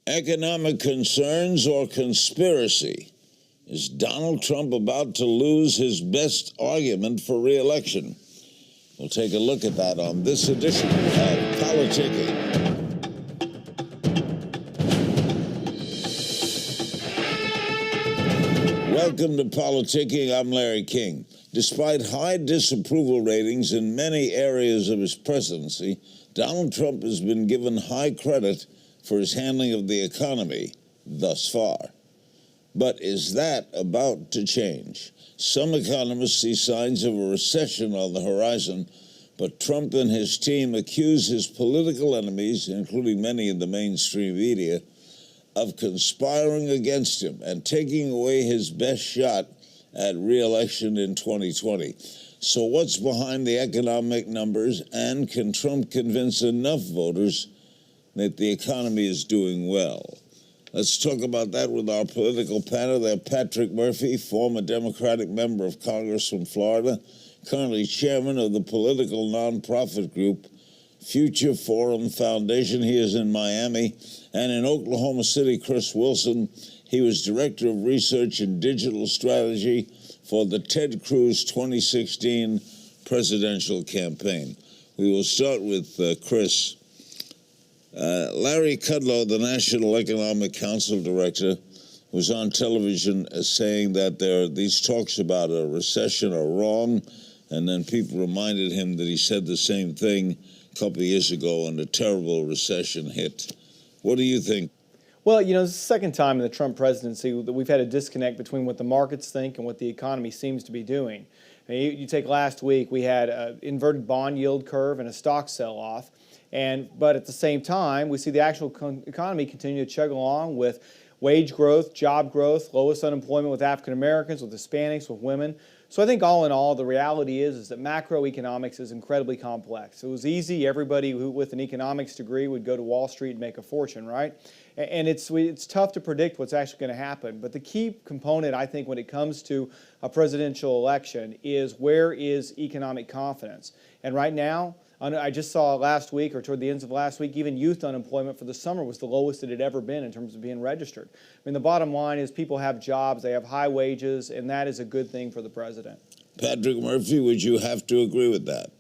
Economic concerns or conspiracy? Is Donald Trump about to lose his best argument for re-election? We'll take a look at that on this edition of PolitcKING. Welcome to PolitcKING. I'm Larry King. Despite high disapproval ratings in many areas of his presidency, Donald Trump has been given high credit for his handling of the economy thus far. But is that about to change? Some economists see signs of a recession on the horizon, but Trump and his team accuse his political enemies, including many in the mainstream media, of conspiring against him and taking away his best shot at re-election in 2020. So what's behind the economic numbers, and can Trump convince enough voters that the economy is doing well? Let's talk about that with our political panel. They're Patrick Murphy, former Democratic member of Congress from Florida, currently chairman of the political nonprofit group Future Forum Foundation. He is in Miami. And in Oklahoma City, Chris Wilson. He was director of research and digital strategy for the Ted Cruz 2016 presidential campaign. We will start with Chris. Larry Kudlow, the National Economic Council director, was on television saying that these talks about a recession are wrong, and then people reminded him that he said the same thing a couple of years ago when a terrible recession hit. What do you think? Well, you know, it's the second time in the Trump presidency that we've had a disconnect between what the markets think and what the economy seems to be doing. I mean, you take last week, we had an inverted bond yield curve and a stock sell-off. But at the same time, we see the actual economy continue to chug along with wage growth, job growth, lowest unemployment with African Americans, with Hispanics, with women. So I think all in all, the reality is that macroeconomics is incredibly complex. It was easy. Everybody who with an economics degree would go to Wall Street and make a fortune, right? And it's tough to predict what's actually going to happen. But the key component, I think, when it comes to a presidential election is where is economic confidence? And right now, I just saw last week, or toward the ends of last week, even youth unemployment for the summer was the lowest it had ever been in terms of being registered. I mean, the bottom line is people have jobs, they have high wages, and that is a good thing for the president. Patrick Murphy, would you have to agree with that?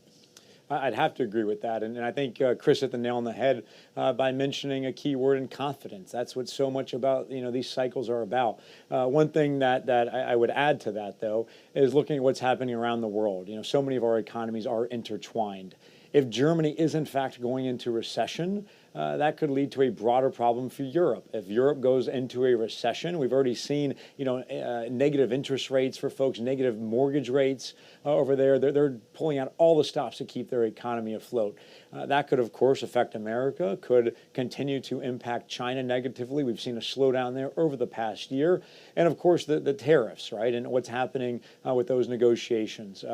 I'd have to agree with that. And I think Chris hit the nail on the head by mentioning a key word in confidence. That's what so much about, these cycles are about. One thing that I would add to that, though, is looking at what's happening around the world. So many of our economies are intertwined. If Germany is, in fact, going into recession, that could lead to a broader problem for Europe. If Europe goes into a recession, we've already seen, negative interest rates for folks, negative mortgage rates over there. They're pulling out all the stops to keep their economy afloat. That could, of course, affect America, could continue to impact China negatively. We've seen a slowdown there over the past year. And, of course, the tariffs, right, and what's happening with those negotiations.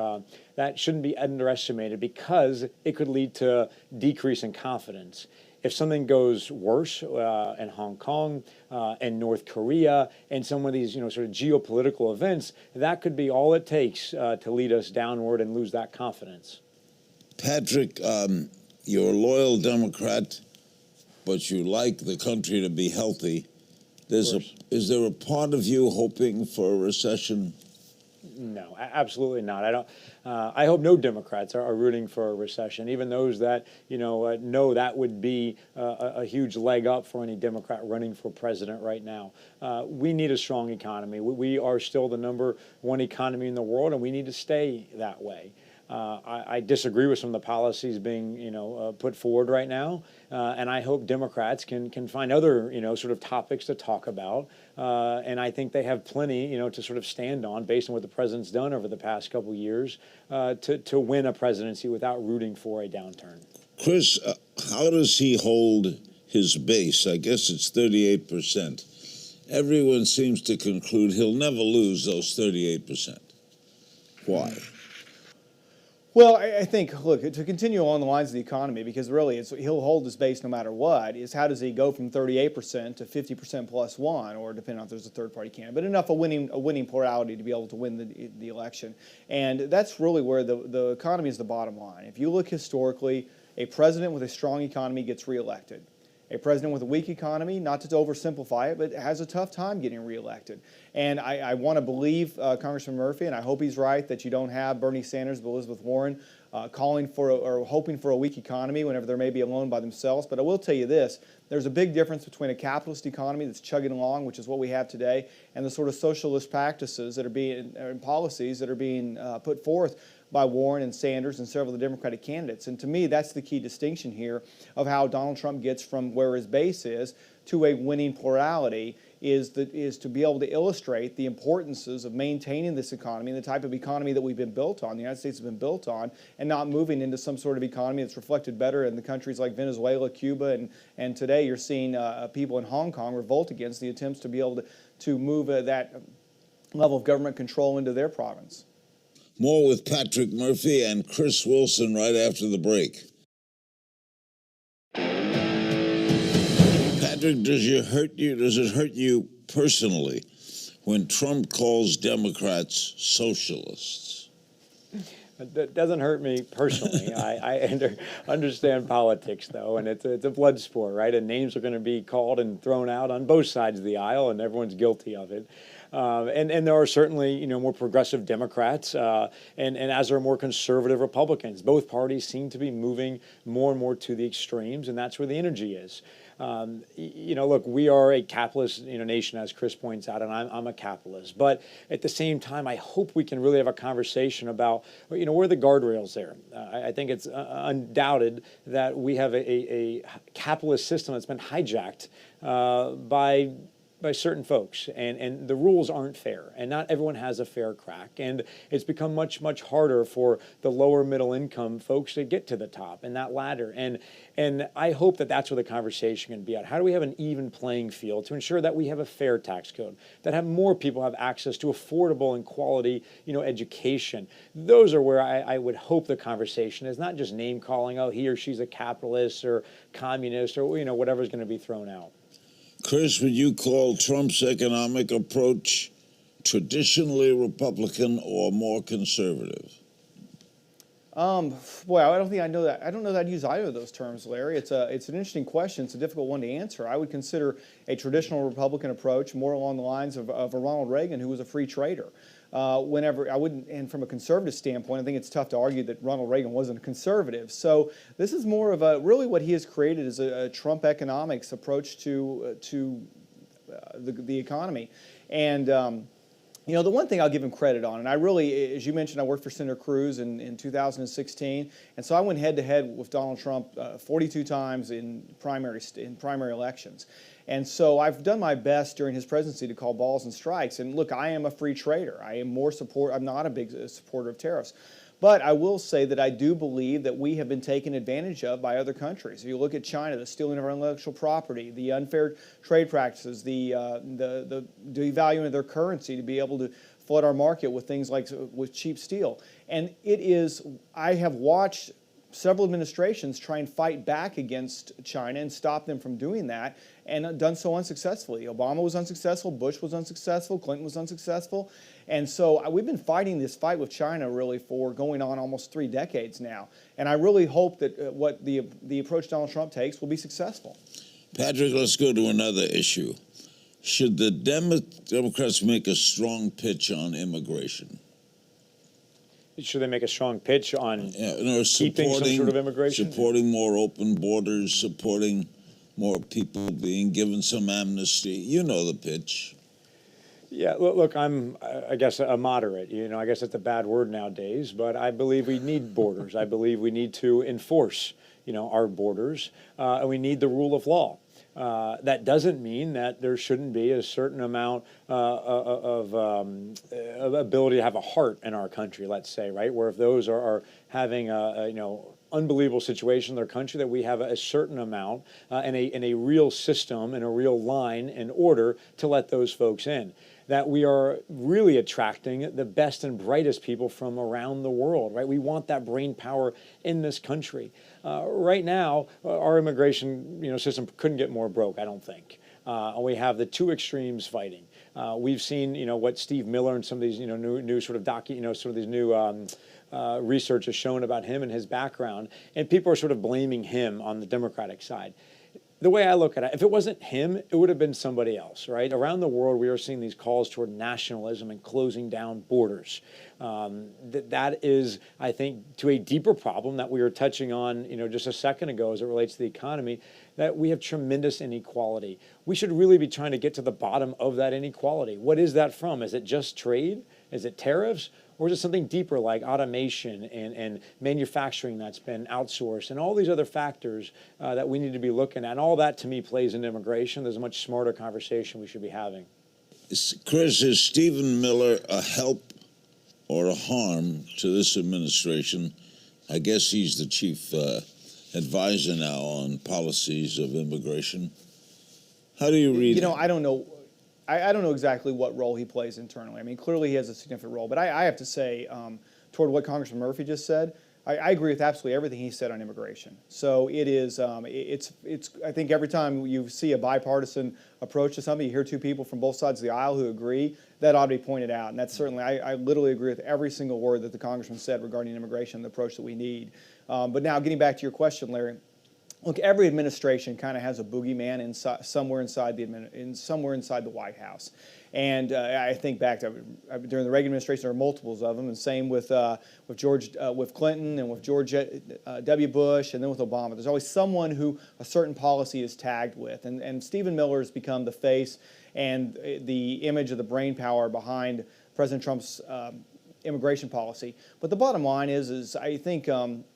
That shouldn't be underestimated because it could lead to decrease in confidence. If something goes worse in Hong Kong and North Korea and some of these, sort of geopolitical events, that could be all it takes to lead us downward and lose that confidence. Patrick, you're a loyal Democrat, but you like the country to be healthy. Is there a part of you hoping for a recession? No, absolutely not. I hope no Democrats are rooting for a recession, even those that know that would be a huge leg up for any Democrat running for president right now. We need a strong economy. We are still the #1 economy in the world, and we need to stay that way. I disagree with some of the policies being, put forward right now, and I hope Democrats can find other, sort of topics to talk about. And I think they have plenty, to sort of stand on based on what the president's done over the past couple of years to win a presidency without rooting for a downturn. Chris, how does he hold his base? I guess it's 38%. Everyone seems to conclude he'll never lose those 38%. Why? Well, I think, look, to continue along the lines of the economy, because really he'll hold his base no matter what, is how does he go from 38% to 50% plus one, or depending on if there's a third-party candidate, but enough a winning plurality to be able to win the election. And that's really where the economy is the bottom line. If you look historically, a president with a strong economy gets reelected. A president with a weak economy, not to oversimplify it, but has a tough time getting reelected. And I want to believe Congressman Murphy, and I hope he's right, that you don't have Bernie Sanders but Elizabeth Warren calling for or hoping for a weak economy whenever they may be alone by themselves. But I will tell you this, there's a big difference between a capitalist economy that's chugging along, which is what we have today, and the sort of socialist practices that are being, and policies that are being put forth by Warren and Sanders and several of the Democratic candidates. And to me, that's the key distinction here of how Donald Trump gets from where his base is to a winning plurality, is to be able to illustrate the importances of maintaining this economy and the type of economy that we've been built on, the United States has been built on, and not moving into some sort of economy that's reflected better in the countries like Venezuela, Cuba, and today you're seeing people in Hong Kong revolt against the attempts to be able to move that level of government control into their province. More with Patrick Murphy and Chris Wilson right after the break. Patrick, does it hurt you personally when Trump calls Democrats socialists? That doesn't hurt me personally. I understand politics, though, and it's a blood sport, right? And names are going to be called and thrown out on both sides of the aisle, and everyone's guilty of it. And there are certainly, more progressive Democrats, and as there are more conservative Republicans. Both parties seem to be moving more and more to the extremes, and that's where the energy is. Look, we are a capitalist, nation, as Chris points out, and I'm a capitalist. But at the same time, I hope we can really have a conversation about, where are the guardrails there? I think it's undoubted that we have a capitalist system that's been hijacked by certain folks, and the rules aren't fair, and not everyone has a fair crack, and it's become much, much harder for the lower middle income folks to get to the top and that ladder, and I hope that that's where the conversation can be at. How do we have an even playing field to ensure that we have a fair tax code, that have more people have access to affordable and quality, education? Those are where I would hope the conversation is, not just name calling, oh, he or she's a capitalist or communist or, whatever's going to be thrown out. Chris, would you call Trump's economic approach traditionally Republican or more conservative? Well, I don't think I know that. I don't know that I'd use either of those terms, Larry. It's an interesting question. It's a difficult one to answer. I would consider a traditional Republican approach more along the lines of a Ronald Reagan, who was a free trader. And from a conservative standpoint, I think it's tough to argue that Ronald Reagan wasn't a conservative. So this is more of really what he has created is a Trump economics approach to the economy. And the one thing I'll give him credit on, and I really, as you mentioned, I worked for Senator Cruz in 2016, and so I went head-to-head with Donald Trump 42 times in primary elections. And so I've done my best during his presidency to call balls and strikes. And look, I am a free trader. I'm not a big supporter of tariffs. But I will say that I do believe that we have been taken advantage of by other countries. If you look at China, the stealing of our intellectual property, the unfair trade practices, the devaluing of their currency to be able to flood our market with things like with cheap steel. And I have watched several administrations try and fight back against China and stop them from doing that, and done so unsuccessfully. Obama was unsuccessful, Bush was unsuccessful, Clinton was unsuccessful. And so we've been fighting this fight with China really for going on almost 3 decades now. And I really hope that what the approach Donald Trump takes will be successful. Patrick, let's go to another issue. Should the Democrats make a strong pitch on immigration? Should they make a strong pitch on keeping some sort of immigration? Supporting more open borders, supporting more people being given some amnesty. You know the pitch. Yeah, look, I'm, I guess, a moderate. I guess it's a bad word nowadays, but I believe we need borders. I believe we need to enforce, our borders, and we need the rule of law. That doesn't mean that there shouldn't be a certain amount of ability to have a heart in our country, let's say, right? Where if those are having unbelievable situation in their country, that we have a certain amount and a real system and a real line and order to let those folks in. That we are really attracting the best and brightest people from around the world, right? We want that brain power in this country. Right now, our immigration system couldn't get more broke, I don't think. We have the two extremes fighting. We've seen what Steve Miller and some of these new sort of sort of these new research has shown about him and his background, and people are sort of blaming him on the Democratic side. the way I look at it, if it wasn't him, it would have been somebody else, right? Around the world, we are seeing these calls toward nationalism and closing down borders. That is, I think, to a deeper problem that we were touching on, just a second ago as it relates to the economy, that we have tremendous inequality. We should really be trying to get to the bottom of that inequality. What is that from? Is it just trade? Is it tariffs? Or is it something deeper like automation and manufacturing that's been outsourced and all these other factors that we need to be looking at? And all that, to me, plays into immigration. There's a much smarter conversation we should be having. Chris, is Stephen Miller a help or a harm to this administration? I guess he's the chief advisor now on policies of immigration. How do you read it? I don't know. I don't know exactly what role he plays internally. I mean, clearly he has a significant role. But I have to say, toward what Congressman Murphy just said, I agree with absolutely everything he said on immigration. So it is, it's. I think every time you see a bipartisan approach to something, you hear two people from both sides of the aisle who agree, that ought to be pointed out. And that's certainly, I literally agree with every single word that the congressman said regarding immigration, the approach that we need. But now, getting back to your question, Larry. Look, every administration kind of has a boogeyman somewhere inside the White House, and I think back to during the Reagan administration, there were multiples of them, and same with Clinton and with George W. Bush, and then with Obama. There's always someone who a certain policy is tagged with, and Stephen Miller has become the face and the image of the brain power behind President Trump's immigration policy. But the bottom line is I think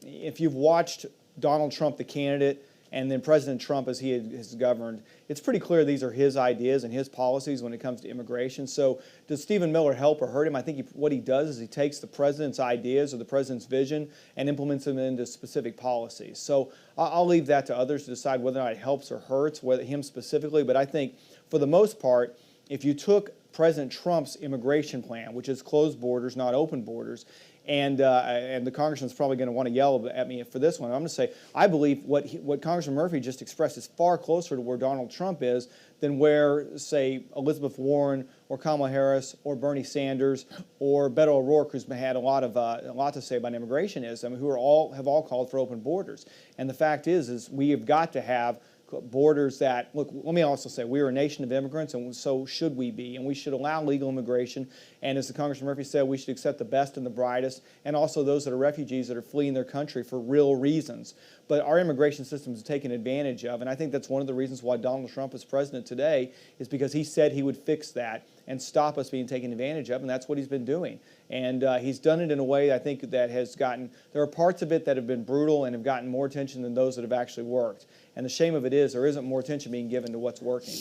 if you've watched Donald Trump, the candidate, and then President Trump as he has governed, it's pretty clear these are his ideas and his policies when it comes to immigration. So does Stephen Miller help or hurt him? I think what he does is he takes the president's ideas or the president's vision and implements them into specific policies. So I'll leave that to others to decide whether or not it helps or hurts, whether him specifically. But I think for the most part, if you took President Trump's immigration plan, which is closed borders, not open borders, and the congressman's probably going to want to yell at me for this one. I'm going to say I believe what Congressman Murphy just expressed is far closer to where Donald Trump is than where, say, Elizabeth Warren or Kamala Harris or Bernie Sanders or Beto O'Rourke, who's had a lot to say about immigration, is. I mean, who have all called for open borders. And the fact is we have got to have borders that, look, let me also say, we are a nation of immigrants, and so should we be, and we should allow legal immigration, and as the Congressman Murphy said, we should accept the best and the brightest, and also those that are refugees that are fleeing their country for real reasons. But our immigration system is taken advantage of, and I think that's one of the reasons why Donald Trump is president today, is because he said he would fix that and stop us being taken advantage of, and that's what he's been doing. And he's done it in a way, I think, that has gotten, there are parts of it that have been brutal and have gotten more attention than those that have actually worked. And the shame of it is there isn't more attention being given to what's working.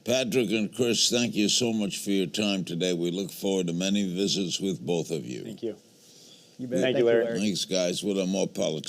Patrick and Chris, thank you so much for your time today. We look forward to many visits with both of you. Thank you. You bet. Thank you, Larry. Thanks, guys. We'll have more politics.